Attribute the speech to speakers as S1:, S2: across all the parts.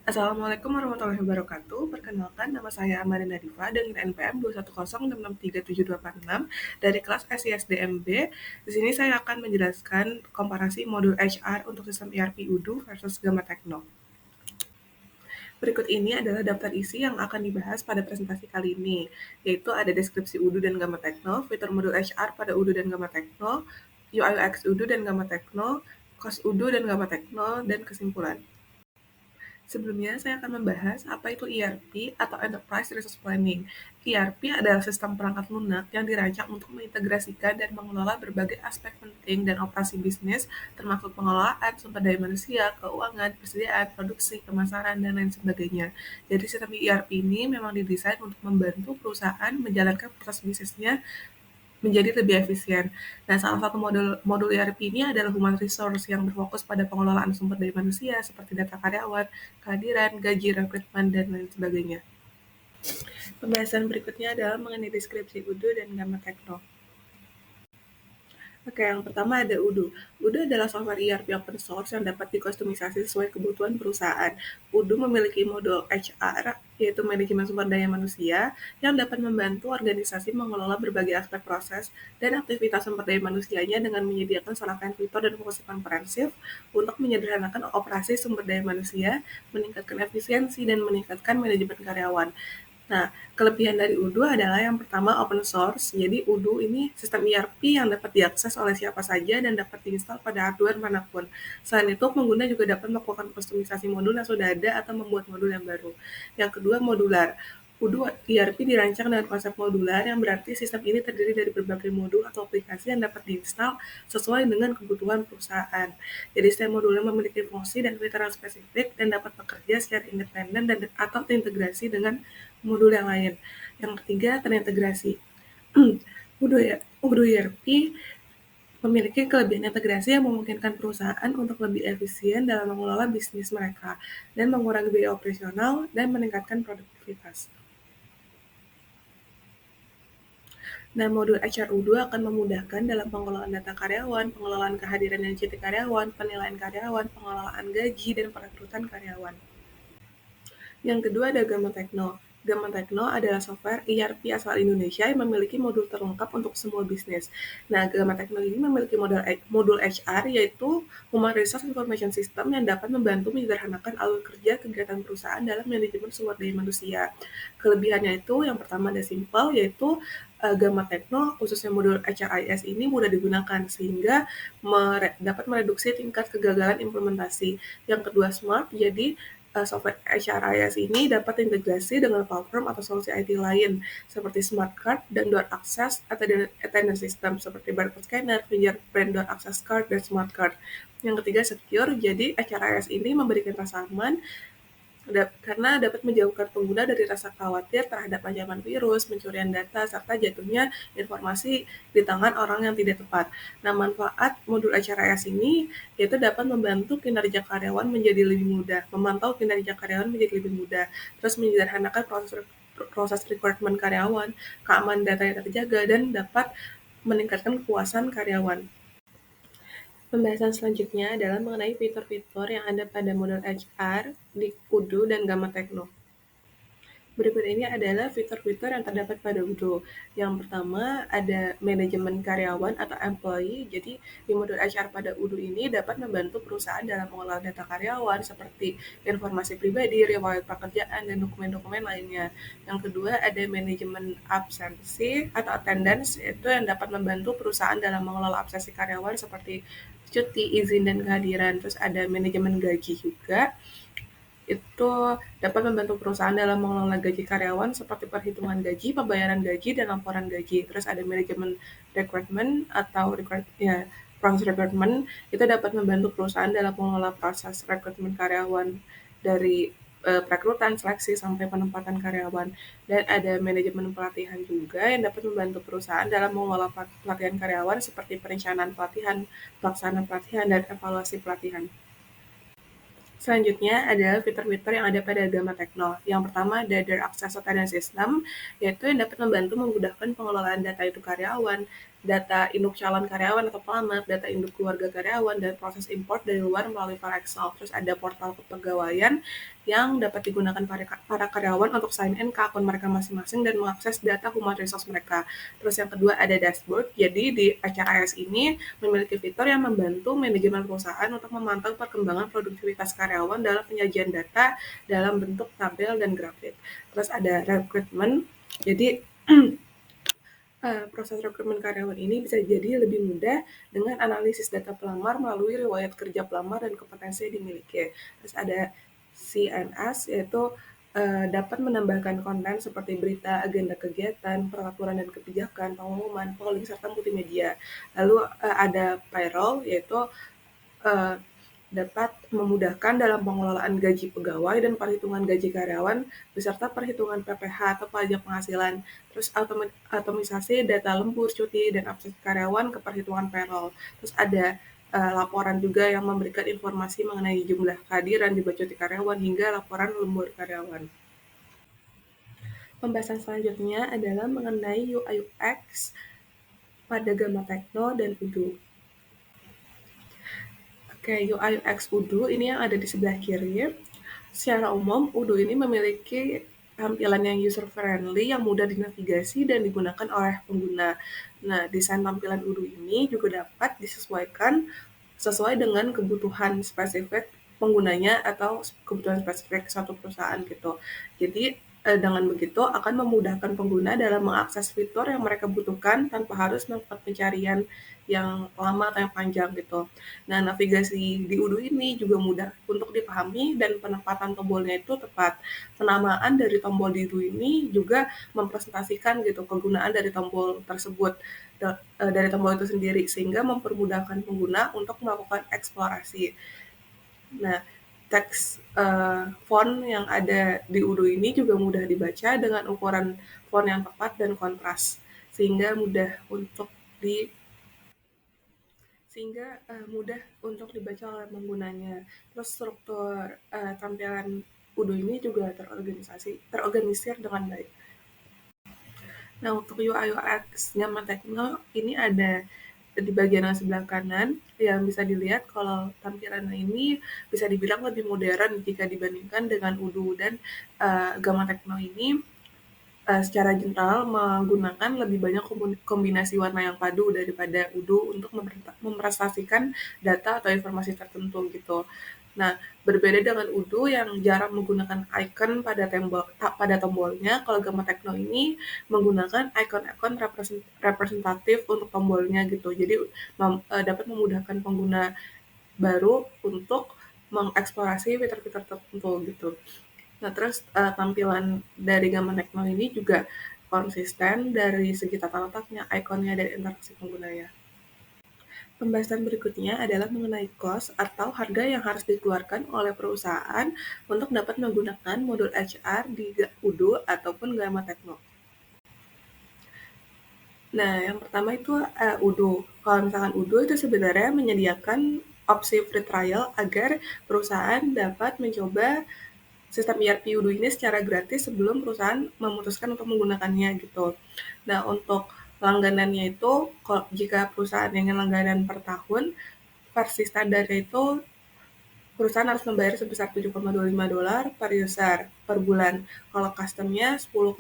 S1: Assalamualaikum warahmatullahi wabarakatuh. Perkenalkan, nama saya Amarina Diva dengan NPM 210663728 dari kelas SISDMB. Di sini saya akan menjelaskan komparasi modul HR untuk sistem ERP Udo versus Gamma Techno. Berikut ini adalah daftar isi yang akan dibahas pada presentasi kali ini, yaitu ada deskripsi Udo dan Gamma Techno, fitur modul HR pada Udo dan Gamma Techno, UI UX Udo dan Gamma Techno, cost Udo dan Gamma Techno, dan kesimpulan. Sebelumnya, saya akan membahas apa itu ERP atau Enterprise Resource Planning. ERP adalah sistem perangkat lunak yang dirancang untuk mengintegrasikan dan mengelola berbagai aspek penting dan operasi bisnis, termasuk pengelolaan sumber daya manusia, keuangan, persediaan, produksi, pemasaran, dan lain sebagainya. Jadi, sistem ERP ini memang didesain untuk membantu perusahaan menjalankan proses bisnisnya menjadi lebih efisien. Nah, salah satu modul ERP ini adalah Human Resource yang berfokus pada pengelolaan sumber daya manusia seperti data karyawan, kehadiran, gaji, rekrutmen, dan lain sebagainya. Pembahasan berikutnya adalah mengenai deskripsi Udo dan Gamma Techno. Oke, yang pertama ada Udo. Udo adalah software ERP open source yang dapat dikustomisasi sesuai kebutuhan perusahaan. Udo memiliki modul HR, yaitu manajemen sumber daya manusia, yang dapat membantu organisasi mengelola berbagai aspek proses dan aktivitas sumber daya manusianya dengan menyediakan serangkaian fitur dan fungsi komprehensif untuk menyederhanakan operasi sumber daya manusia, meningkatkan efisiensi, dan meningkatkan manajemen karyawan. Nah, kelebihan dari Udo adalah yang pertama open source. Jadi Udo ini sistem ERP yang dapat diakses oleh siapa saja dan dapat diinstal pada hardware manapun. Selain itu, pengguna juga dapat melakukan kustomisasi modul yang sudah ada atau membuat modul yang baru. Yang kedua, modular. Udo ERP dirancang dengan konsep modular yang berarti sistem ini terdiri dari berbagai modul atau aplikasi yang dapat diinstal sesuai dengan kebutuhan perusahaan. Jadi setiap modulnya memiliki fungsi dan fitur yang spesifik dan dapat bekerja secara independen dan atau terintegrasi dengan modul yang lain. Yang ketiga, terintegrasi. Udo ERP memiliki kelebihan integrasi yang memungkinkan perusahaan untuk lebih efisien dalam mengelola bisnis mereka dan mengurangi biaya operasional dan meningkatkan produktivitas. Nah, modul HR U2 akan memudahkan dalam pengelolaan data karyawan, pengelolaan kehadiran dan cuti karyawan, penilaian karyawan, pengelolaan gaji, dan perekrutan karyawan. Yang kedua ada Gamma Techno. Gamma Techno adalah software ERP asal Indonesia yang memiliki modul terlengkap untuk semua bisnis. Nah, Gamma Techno ini memiliki modul HR yaitu Human Resource Information System yang dapat membantu menyederhanakan alur kerja kegiatan perusahaan dalam manajemen sumber daya manusia. Kelebihannya itu yang pertama ada simple yaitu Gamma Techno khususnya modul HRIS ini mudah digunakan sehingga dapat mereduksi tingkat kegagalan implementasi. Yang kedua smart, jadi software HRIS ini dapat integrasi dengan platform atau solusi IT lain seperti smart card dan door access atau attendance system seperti barcode scanner, fingerprint, door access card, dan smart card. Yang ketiga secure, jadi HRIS ini memberikan rasa aman karena dapat menjauhkan pengguna dari rasa khawatir terhadap ancaman virus, pencurian data, serta jatuhnya informasi di tangan orang yang tidak tepat. Nah, manfaat modul HRIS ini yaitu dapat membantu kinerja karyawan menjadi lebih mudah, memantau kinerja karyawan menjadi lebih mudah, terus menyederhanakan proses rekrutmen karyawan, keamanan data yang terjaga, dan dapat meningkatkan kepuasan karyawan. Pembahasan selanjutnya adalah mengenai fitur-fitur yang ada pada modul HR di Udo dan Gamma Techno. Berikut ini adalah fitur-fitur yang terdapat pada Udo. Yang pertama ada manajemen karyawan atau employee. Jadi di modul HR pada Udo ini dapat membantu perusahaan dalam mengelola data karyawan seperti informasi pribadi, riwayat pekerjaan, dan dokumen-dokumen lainnya. Yang kedua ada manajemen absensi atau attendance, yaitu yang dapat membantu perusahaan dalam mengelola absensi karyawan seperti cuti, izin, dan kehadiran. Terus ada manajemen gaji juga, itu dapat membantu perusahaan dalam mengelola gaji karyawan seperti perhitungan gaji, pembayaran gaji, dan laporan gaji. Terus ada manajemen recruitment atau proses rekrutmen, itu dapat membantu perusahaan dalam mengelola proses rekrutmen karyawan dari perekrutan, seleksi, sampai penempatan karyawan. Dan ada manajemen pelatihan juga yang dapat membantu perusahaan dalam mengelola pelatihan karyawan seperti perencanaan pelatihan, pelaksanaan pelatihan, dan evaluasi pelatihan. Selanjutnya adalah fitur-fitur yang ada pada Gamma Techno. Yang pertama ada Access Attendance System, yaitu yang dapat membantu memudahkan pengelolaan data itu karyawan. data induk calon karyawan atau pelamar, data induk keluarga karyawan, dan proses import dari luar melalui file Excel. Terus ada portal kepegawaian yang dapat digunakan para karyawan untuk sign in ke akun mereka masing-masing dan mengakses data human resource mereka. Terus yang kedua ada dashboard. Jadi di HRIS ini memiliki fitur yang membantu manajemen perusahaan untuk memantau perkembangan produktivitas karyawan dalam penyajian data dalam bentuk tabel dan grafik. Terus ada recruitment. Jadi proses rekrutmen karyawan ini bisa jadi lebih mudah dengan analisis data pelamar melalui riwayat kerja pelamar dan kompetensi yang dimiliki. Terus ada CNS, yaitu dapat menambahkan konten seperti berita, agenda kegiatan, peraturan dan kebijakan, pengumuman, polling, serta multimedia. Lalu ada payroll, yaitu uh, dapat memudahkan dalam pengelolaan gaji pegawai dan perhitungan gaji karyawan beserta perhitungan PPh atau pajak penghasilan. Terus otomatisasi data lembur, cuti, dan absen karyawan ke perhitungan payroll. Terus ada laporan juga yang memberikan informasi mengenai jumlah kehadiran, jumlah cuti karyawan, hingga laporan lembur karyawan. Pembahasan selanjutnya adalah mengenai UI UX pada Gamma Techno dan Udo. Oke, UI UX Udo ini yang ada di sebelah kiri. Secara umum, Udo ini memiliki tampilan yang user-friendly, yang mudah dinavigasi dan digunakan oleh pengguna. Nah, desain tampilan Udo ini juga dapat disesuaikan sesuai dengan kebutuhan spesifik penggunanya atau kebutuhan spesifik suatu perusahaan gitu. Jadi, dengan begitu akan memudahkan pengguna dalam mengakses fitur yang mereka butuhkan tanpa harus melakukan pencarian yang lama atau yang panjang gitu. Nah, navigasi di Udo ini juga mudah untuk dipahami dan penempatan tombolnya itu tepat. Penamaan dari tombol di Udo ini juga mempresentasikan gitu kegunaan dari tombol tersebut, dari tombol itu sendiri, sehingga mempermudahkan pengguna untuk melakukan eksplorasi. Nah, teks font yang ada di Udo ini juga mudah dibaca dengan ukuran font yang tepat dan kontras, sehingga mudah untuk di sehingga mudah untuk dibaca oleh penggunanya. Terus struktur tampilan Udo ini juga terorganisir dengan baik. Nah, untuk UI UX Nyaman Tekno ini ada di bagian yang sebelah kanan yang bisa dilihat kalau tampilannya ini bisa dibilang lebih modern jika dibandingkan dengan Udo, dan Gamma Tekno ini secara general menggunakan lebih banyak kombinasi warna yang padu daripada Udo untuk mempresentasikan data atau informasi tertentu gitu. Nah, berbeda dengan Udo yang jarang menggunakan icon pada tombolnya, kalau Gamma Techno ini menggunakan icon-icon representatif untuk tombolnya gitu. Jadi dapat memudahkan pengguna baru untuk mengeksplorasi fitur-fitur tertentu gitu. Nah, terus tampilan dari Gamma Techno ini juga konsisten dari segi tata letaknya, ikonnya, dan interaksi penggunanya. Pembahasan berikutnya adalah mengenai cost atau harga yang harus dikeluarkan oleh perusahaan untuk dapat menggunakan modul HR di Udo ataupun Gamma Techno. Nah, yang pertama itu Udo. Kalau misalkan Udo itu sebenarnya menyediakan opsi free trial agar perusahaan dapat mencoba sistem ERP Udo ini secara gratis sebelum perusahaan memutuskan untuk menggunakannya gitu. Nah, untuk langganannya itu, jika perusahaan ingin langganan per tahun, versi standarnya itu perusahaan harus membayar sebesar $7,25 per user per bulan. Kalau customnya $10,9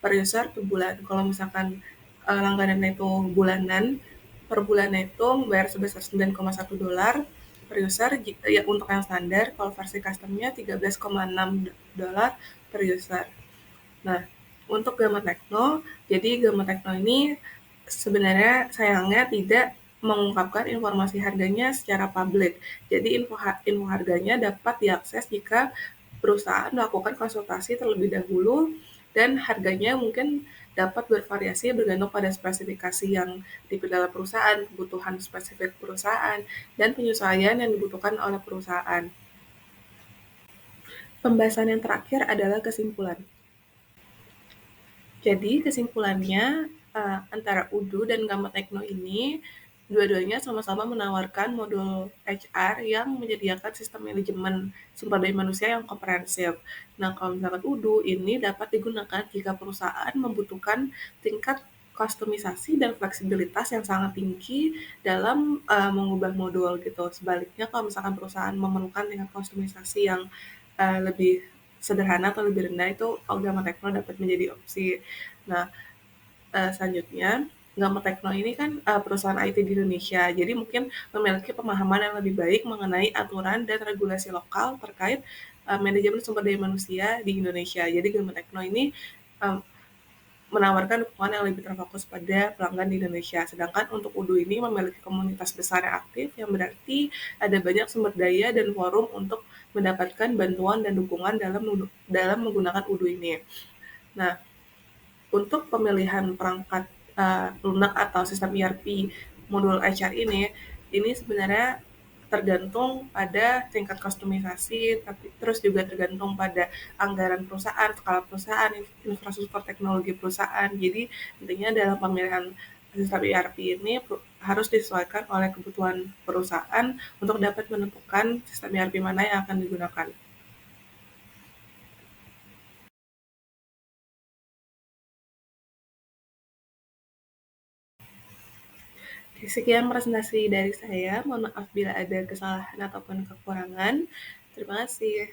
S1: per user per bulan. Kalau misalkan langganan itu bulanan, per bulannya itu membayar sebesar $9,1 per user ya untuk yang standar. Kalau versi customnya $13,6 per user. Nah, untuk Gamma Techno, jadi Gamma Techno ini sebenarnya sayangnya tidak mengungkapkan informasi harganya secara publik. Jadi info harganya dapat diakses jika perusahaan melakukan konsultasi terlebih dahulu, dan harganya mungkin dapat bervariasi bergantung pada spesifikasi yang dipilih oleh perusahaan, kebutuhan spesifik perusahaan, dan penyesuaian yang dibutuhkan oleh perusahaan. Pembahasan yang terakhir adalah kesimpulan. Jadi kesimpulannya antara Udo dan Gamma Techno ini dua-duanya sama-sama menawarkan modul HR yang menyediakan sistem manajemen sumber daya manusia yang komprehensif. Nah, kalau misalkan Udo ini dapat digunakan jika perusahaan membutuhkan tingkat kustomisasi dan fleksibilitas yang sangat tinggi dalam mengubah modul gitu. Sebaliknya kalau misalkan perusahaan memerlukan tingkat kustomisasi yang lebih sederhana atau lebih rendah, itu Gamma Techno dapat menjadi opsi. Nah, selanjutnya, Gamma Techno ini kan perusahaan IT di Indonesia, jadi mungkin memiliki pemahaman yang lebih baik mengenai aturan dan regulasi lokal terkait manajemen sumber daya manusia di Indonesia. Jadi Gamma Techno ini menawarkan dukungan yang lebih terfokus pada pelanggan di Indonesia. Sedangkan untuk UDU ini memiliki komunitas besar yang aktif, yang berarti ada banyak sumber daya dan forum untuk mendapatkan bantuan dan dukungan dalam menggunakan UDU ini. Nah, untuk pemilihan perangkat lunak atau sistem ERP modul HR ini sebenarnya tergantung pada tingkat kustomisasi, tapi terus juga tergantung pada anggaran perusahaan, skala perusahaan, infrastruktur teknologi perusahaan. Jadi intinya dalam pemilihan sistem ERP ini harus disesuaikan oleh kebutuhan perusahaan untuk dapat menentukan sistem ERP mana yang akan digunakan. Sekian presentasi dari saya. Mohon maaf bila ada kesalahan ataupun kekurangan. Terima kasih.